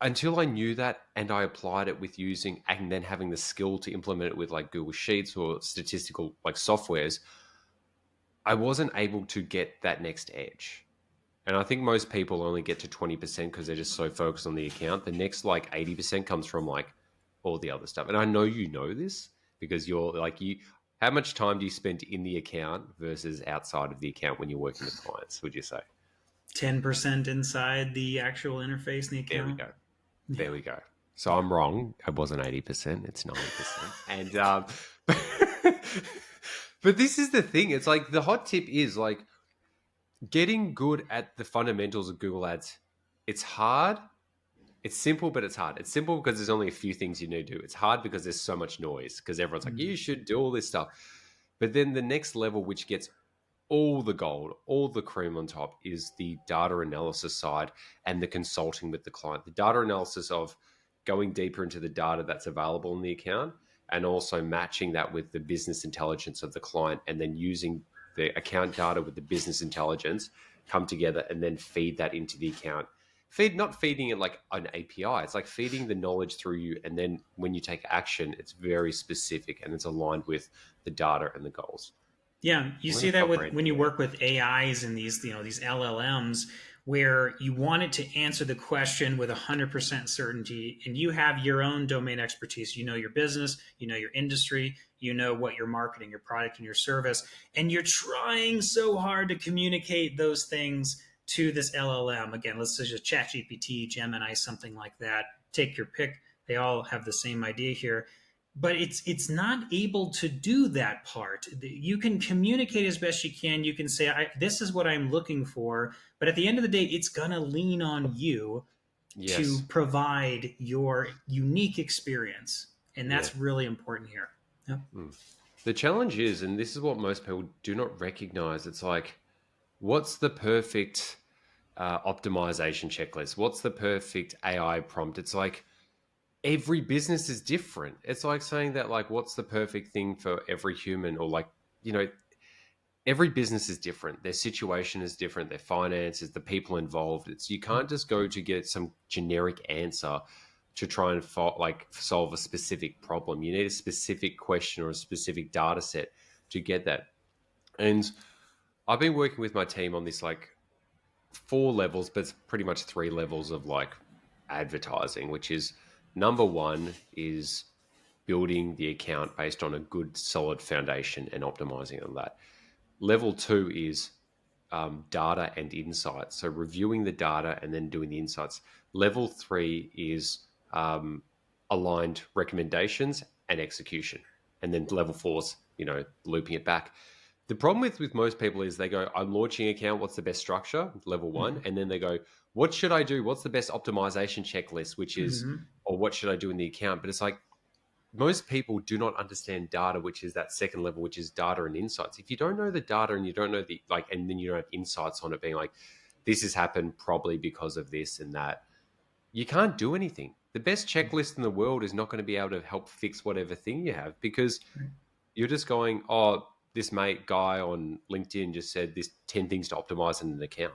until I knew that and I applied it with using and then having the skill to implement it with like Google Sheets or statistical like softwares, I wasn't able to get that next edge. And I think most people only get to 20% because they're just so focused on the account. The next like 80% comes from like all the other stuff. And I know you know this because you're like how much time do you spend in the account versus outside of the account when you're working with clients, would you say? 10% inside the actual interface in the There we account. go. There Yeah. we go. So Yeah. I'm wrong. It wasn't 80%. It's 90%. And but this is the thing. It's like the hot tip is like getting good at the fundamentals of Google Ads. It's hard. It's simple, but it's hard. It's simple because there's only a few things you need to do. It's hard because there's so much noise because everyone's like, Mm. you should do all this stuff. But then the next level, which gets all the gold, all the cream on top, is the data analysis side and the consulting with the client. The data analysis of going deeper into the data that's available in the account and also matching that with the business intelligence of the client and then using the account data with the business intelligence come together and then feed that into the account. Not feeding it like an API. It's like feeding the knowledge through you. And then when you take action, it's very specific and it's aligned with the data and the goals. Yeah, you I'm going to see that stop with when ranting you now. work with AIs and these LLMs, where you want it to answer the question with 100% certainty, and you have your own domain expertise. You know your business, you know your industry, you know what you're marketing, your product and your service, and you're trying so hard to communicate those things to this LLM. Again, let's say just ChatGPT, Gemini, something like that. Take your pick. They all have the same idea here, but it's not able to do that part. You can communicate as best you can. You can say, this is what I'm looking for, but at the end of the day, it's gonna lean on you to Yes. provide your unique experience, and Yeah. that's really important here. Yep. Mm. The challenge is, and this is what most people do not recognize, it's like, what's the perfect optimization checklist? What's the perfect AI prompt? It's like every business is different. It's like saying that, like, what's the perfect thing for every human? Or, like, you know, every business is different. Their situation is different. Their finances, the people involved. It's you can't just go to get some generic answer to try and solve a specific problem. You need a specific question or a specific data set to get that. And I've been working with my team on this like four levels, but it's pretty much three levels of like advertising, which is number one is building the account based on a good solid foundation and optimizing on that. Level two is data and insights. So reviewing the data and then doing the insights. Level three is aligned recommendations and execution. And then level four is, looping it back. The problem with most people is they go, I'm launching an account. What's the best structure? Level one. And then they go, what should I do? What's the best optimization checklist? Which is, Mm-hmm. or what should I do in the account? But it's like, most people do not understand data, which is that second level, which is data and insights. If you don't know the data and you don't know and then you don't have insights on it being like, this has happened probably because of this and that, you can't do anything. The best checklist in the world is not going to be able to help fix whatever thing you have because Right. you're just going, oh, this mate guy on LinkedIn just said this 10 things to optimize in an account.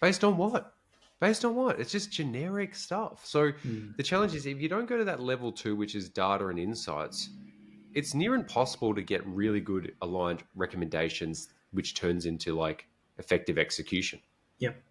Based on what? Based on what? It's just generic stuff. So Mm. the challenge is if you don't go to that level two, which is data and insights, it's near impossible to get really good aligned recommendations, which turns into like effective execution. Yep.